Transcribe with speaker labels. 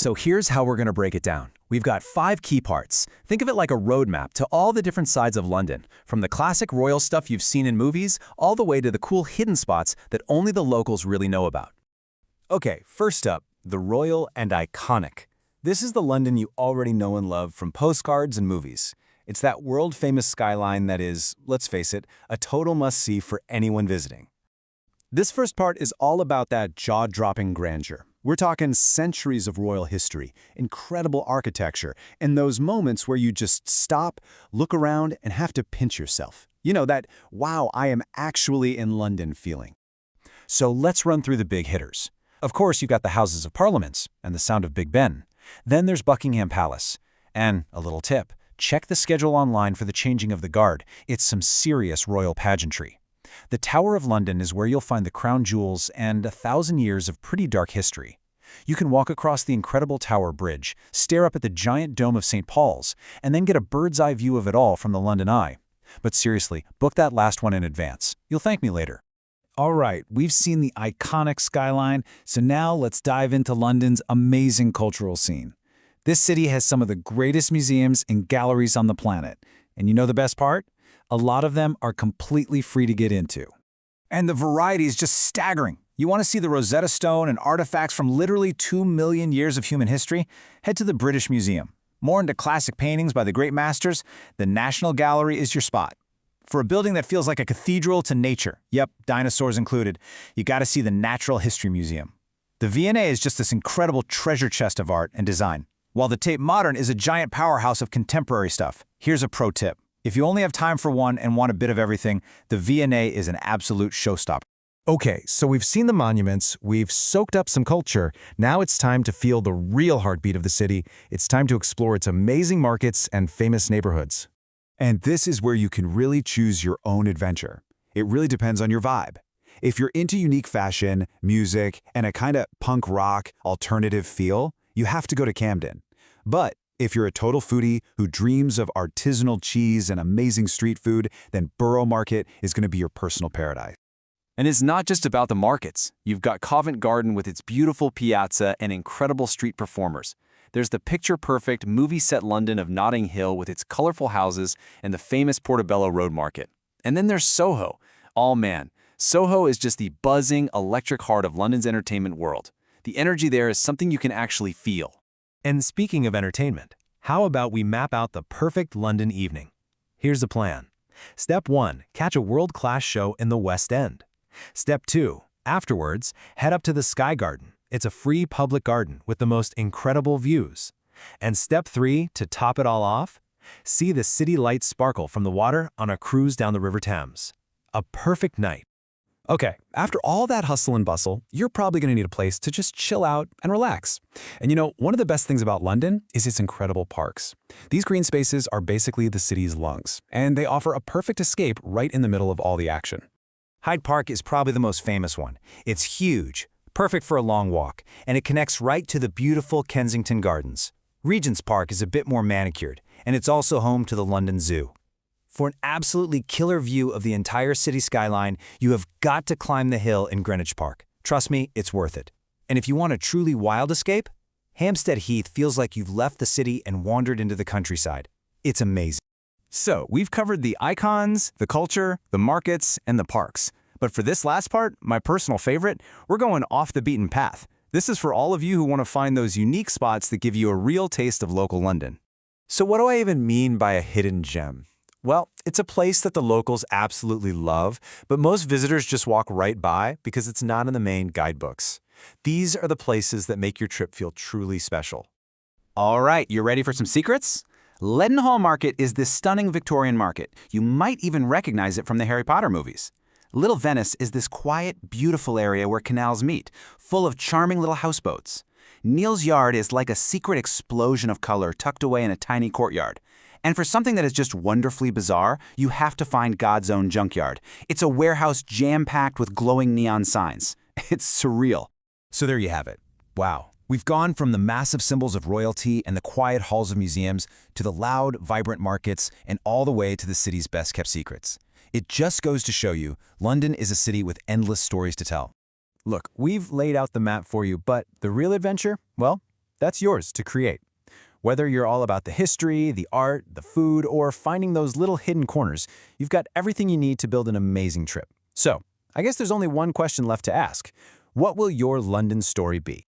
Speaker 1: So here's how we're going to break it down. We've got 5 key parts. Think of it like a roadmap to all the different sides of London, from the classic royal stuff you've seen in movies, all the way to the cool hidden spots that only the locals really know about.
Speaker 2: Okay, first up, the royal and iconic. This is the London you already know and love from postcards and movies. It's that world-famous skyline that is, let's face it, a total must-see for anyone visiting. This first part is all about that jaw-dropping grandeur. We're talking centuries of royal history, incredible architecture, and those moments where you just stop, look around, and have to pinch yourself. You know, that, wow, I am actually in London feeling.
Speaker 1: So let's run through the big hitters. Of course, you've got the Houses of Parliament and the sound of Big Ben. Then there's Buckingham Palace. And a little tip, check the schedule online for the changing of the guard. It's some serious royal pageantry. The Tower of London is where you'll find the crown jewels and 1,000 years of pretty dark history. You can walk across the incredible Tower Bridge, stare up at the giant dome of St. Paul's, and then get a bird's-eye view of it all from the London Eye. But seriously, book that last one in advance. You'll thank me later.
Speaker 3: All right, we've seen the iconic skyline, so now let's dive into London's amazing cultural scene. This city has some of the greatest museums and galleries on the planet. And you know the best part? A lot of them are completely free to get into.
Speaker 2: And the variety is just staggering. You want to see the Rosetta Stone and artifacts from literally 2 million years of human history? Head to the British Museum. More into classic paintings by the great masters, the National Gallery is your spot. For a building that feels like a cathedral to nature, yep, dinosaurs included, you got to see the Natural History Museum. The V&A is just this incredible treasure chest of art and design, while the Tate Modern is a giant powerhouse of contemporary stuff. Here's a pro tip. If you only have time for one and want a bit of everything, the V&A is an absolute showstopper.
Speaker 4: Okay, so we've seen the monuments, we've soaked up some culture, now it's time to feel the real heartbeat of the city. It's time to explore its amazing markets and famous neighborhoods.
Speaker 5: And this is where you can really choose your own adventure. It really depends on your vibe. If you're into unique fashion, music, and a kind of punk rock, alternative feel, you have to go to Camden. But if you're a total foodie who dreams of artisanal cheese and amazing street food, then Borough Market is going to be your personal paradise.
Speaker 1: And it's not just about the markets. You've got Covent Garden with its beautiful piazza and incredible street performers. There's the picture-perfect movie-set London of Notting Hill with its colorful houses and the famous Portobello Road Market. And then there's Soho. Oh man, Soho is just the buzzing, electric heart of London's entertainment world. The energy there is something you can actually feel.
Speaker 4: And speaking of entertainment, how about we map out the perfect London evening? Here's the plan. Step 1, catch a world-class show in the West End. Step 2, afterwards, head up to the Sky Garden. It's a free public garden with the most incredible views. And step 3, to top it all off, see the city lights sparkle from the water on a cruise down the River Thames. A perfect night.
Speaker 3: Okay, after all that hustle and bustle, you're probably going to need a place to just chill out and relax. And you know, one of the best things about London is its incredible parks. These green spaces are basically the city's lungs, and they offer a perfect escape right in the middle of all the action.
Speaker 2: Hyde Park is probably the most famous one. It's huge, perfect for a long walk, and it connects right to the beautiful Kensington Gardens. Regent's Park is a bit more manicured, and it's also home to the London Zoo. For an absolutely killer view of the entire city skyline, you have got to climb the hill in Greenwich Park. Trust me, it's worth it. And if you want a truly wild escape, Hampstead Heath feels like you've left the city and wandered into the countryside. It's amazing.
Speaker 1: So, we've covered the icons, the culture, the markets, and the parks. But for this last part, my personal favorite, we're going off the beaten path. This is for all of you who want to find those unique spots that give you a real taste of local London.
Speaker 6: So what do I even mean by a hidden gem? Well, it's a place that the locals absolutely love, but most visitors just walk right by because it's not in the main guidebooks. These are the places that make your trip feel truly special.
Speaker 1: All right, you ready for some secrets? Leadenhall Market is this stunning Victorian market. You might even recognize it from the Harry Potter movies. Little Venice is this quiet, beautiful area where canals meet, full of charming little houseboats. Neal's Yard is like a secret explosion of color tucked away in a tiny courtyard. And for something that is just wonderfully bizarre, you have to find God's Own Junkyard. It's a warehouse jam-packed with glowing neon signs. It's surreal.
Speaker 2: So there you have it. Wow. We've gone from the massive symbols of royalty and the quiet halls of museums to the loud, vibrant markets and all the way to the city's best-kept secrets. It just goes to show you, London is a city with endless stories to tell. Look, we've laid out the map for you, but the real adventure, well,
Speaker 1: That's yours to create. Whether you're all about the history, the art, the food, or finding those little hidden corners, you've got everything you need to build an amazing trip. So, I guess there's only one question left to ask. What will your London story be?